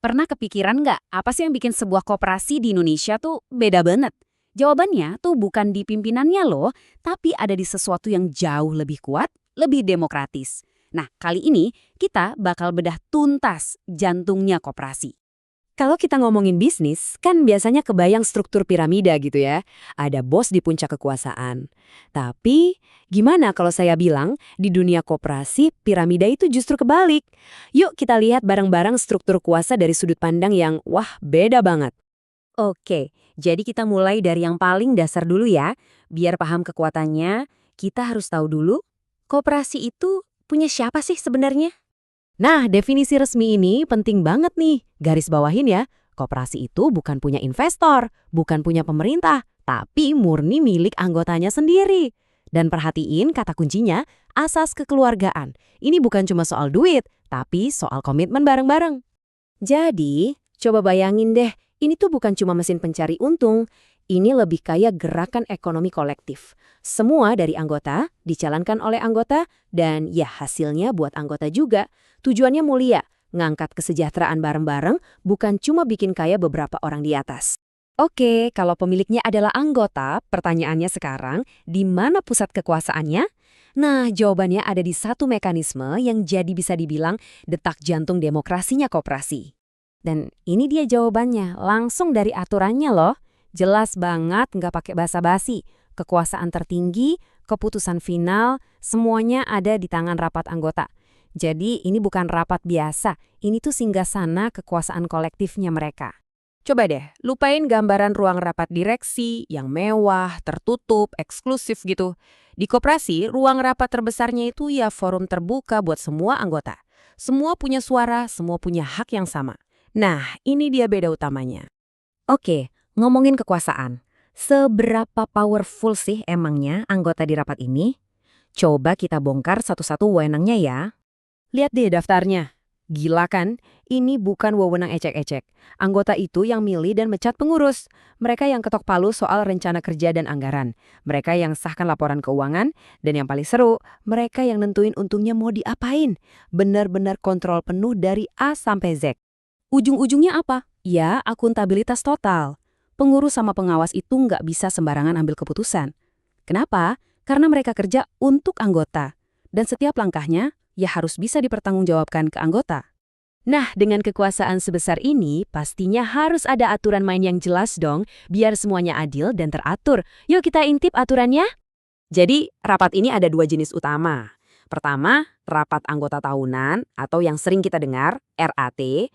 Pernah kepikiran nggak, apa sih yang bikin sebuah koperasi di Indonesia tuh beda banget? Jawabannya tuh bukan di pimpinannya loh, tapi ada di sesuatu yang jauh lebih kuat, lebih demokratis. Nah, kali ini kita bakal bedah tuntas jantungnya koperasi. Kalau kita ngomongin bisnis, kan biasanya kebayang struktur piramida gitu ya. Ada bos di puncak kekuasaan. Tapi, gimana kalau saya bilang, di dunia koperasi, piramida itu justru kebalik. Yuk kita lihat bareng-bareng struktur kuasa dari sudut pandang yang, wah, beda banget. Oke, jadi kita mulai dari yang paling dasar dulu ya. Biar paham kekuatannya, kita harus tahu dulu, koperasi itu punya siapa sih sebenarnya? Nah, definisi resmi ini penting banget nih. Garis bawahin ya, koperasi itu bukan punya investor, bukan punya pemerintah, tapi murni milik anggotanya sendiri. Dan perhatiin kata kuncinya, asas kekeluargaan. Ini bukan cuma soal duit, tapi soal komitmen bareng-bareng. Jadi, coba bayangin deh, ini tuh bukan cuma mesin pencari untung, ini lebih kayak gerakan ekonomi kolektif. Semua dari anggota, dijalankan oleh anggota, dan ya hasilnya buat anggota juga. Tujuannya mulia, ngangkat kesejahteraan bareng-bareng, bukan cuma bikin kaya beberapa orang di atas. Oke, kalau pemiliknya adalah anggota, pertanyaannya sekarang, di mana pusat kekuasaannya? Nah, jawabannya ada di satu mekanisme yang jadi bisa dibilang detak jantung demokrasinya koperasi. Dan ini dia jawabannya, langsung dari aturannya loh. Jelas banget, nggak pakai basa-basi. Kekuasaan tertinggi, keputusan final, semuanya ada di tangan rapat anggota. Jadi ini bukan rapat biasa, ini tuh singgasana kekuasaan kolektifnya mereka. Coba deh, lupain gambaran ruang rapat direksi yang mewah, tertutup, eksklusif gitu. Di koperasi, ruang rapat terbesarnya itu ya forum terbuka buat semua anggota. Semua punya suara, semua punya hak yang sama. Nah, ini dia beda utamanya. Oke, ngomongin kekuasaan. Seberapa powerful sih emangnya anggota di rapat ini? Coba kita bongkar satu-satu wewenangnya ya. Lihat deh daftarnya. Gila kan? Ini bukan wewenang ecek-ecek. Anggota itu yang milih dan mecat pengurus. Mereka yang ketok palu soal rencana kerja dan anggaran. Mereka yang sahkan laporan keuangan. Dan yang paling seru, mereka yang nentuin untungnya mau diapain. Benar-benar kontrol penuh dari A sampai Z. Ujung-ujungnya apa? Ya, akuntabilitas total. Pengurus sama pengawas itu nggak bisa sembarangan ambil keputusan. Kenapa? Karena mereka kerja untuk anggota. Dan setiap langkahnya, ya harus bisa dipertanggungjawabkan ke anggota. Nah, dengan kekuasaan sebesar ini, pastinya harus ada aturan main yang jelas dong, biar semuanya adil dan teratur. Yuk kita intip aturannya. Jadi, rapat ini ada dua jenis utama. Pertama, rapat anggota tahunan atau yang sering kita dengar, RAT.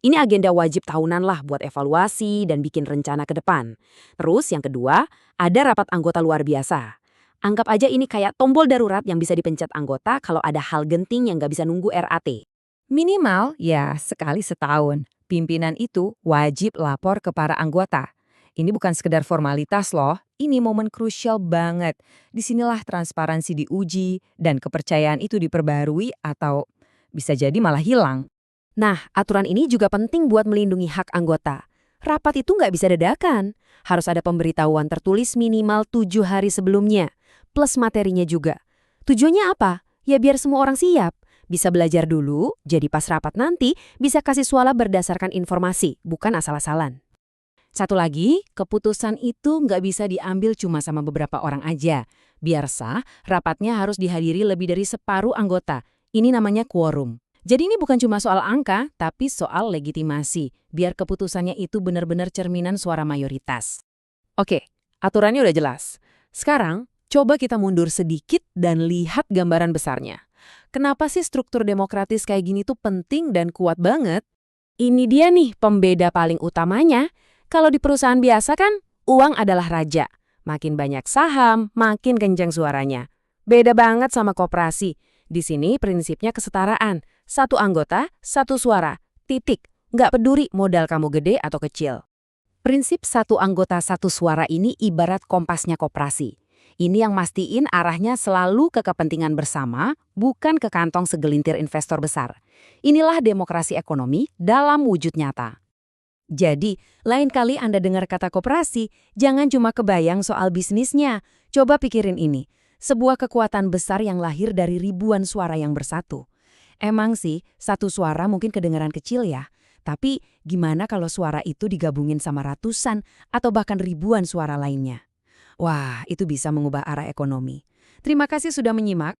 Ini agenda wajib tahunan lah buat evaluasi dan bikin rencana ke depan. Terus yang kedua, ada rapat anggota luar biasa. Anggap aja ini kayak tombol darurat yang bisa dipencet anggota kalau ada hal genting yang nggak bisa nunggu RAT. Minimal, ya sekali setahun. Pimpinan itu wajib lapor ke para anggota. Ini bukan sekedar formalitas loh, ini momen krusial banget. Disinilah transparansi diuji dan kepercayaan itu diperbarui atau bisa jadi malah hilang. Nah, aturan ini juga penting buat melindungi hak anggota. Rapat itu nggak bisa dadakan. Harus ada pemberitahuan tertulis minimal 7 hari sebelumnya. Plus materinya juga. Tujuannya apa? Ya biar semua orang siap. Bisa belajar dulu, jadi pas rapat nanti bisa kasih suara berdasarkan informasi, bukan asal-asalan. Satu lagi, keputusan itu nggak bisa diambil cuma sama beberapa orang aja. Biar sah, rapatnya harus dihadiri lebih dari separuh anggota. Ini namanya quorum. Jadi ini bukan cuma soal angka, tapi soal legitimasi, biar keputusannya itu benar-benar cerminan suara mayoritas. Oke, aturannya udah jelas. Sekarang, coba kita mundur sedikit dan lihat gambaran besarnya. Kenapa sih struktur demokratis kayak gini tuh penting dan kuat banget? Ini dia nih pembeda paling utamanya. Kalau di perusahaan biasa kan, uang adalah raja. Makin banyak saham, makin kencang suaranya. Beda banget sama koperasi. Di sini prinsipnya kesetaraan. Satu anggota, satu suara. Titik. Nggak peduli modal kamu gede atau kecil. Prinsip satu anggota satu suara ini ibarat kompasnya koperasi. Ini yang mastiin arahnya selalu ke kepentingan bersama, bukan ke kantong segelintir investor besar. Inilah demokrasi ekonomi dalam wujud nyata. Jadi, lain kali Anda dengar kata koperasi, jangan cuma kebayang soal bisnisnya. Coba pikirin ini. Sebuah kekuatan besar yang lahir dari ribuan suara yang bersatu. Emang sih, satu suara mungkin kedengaran kecil ya, Tapi gimana kalau suara itu digabungin sama ratusan atau bahkan ribuan suara lainnya? Wah, itu bisa mengubah arah ekonomi. Terima kasih sudah menyimak.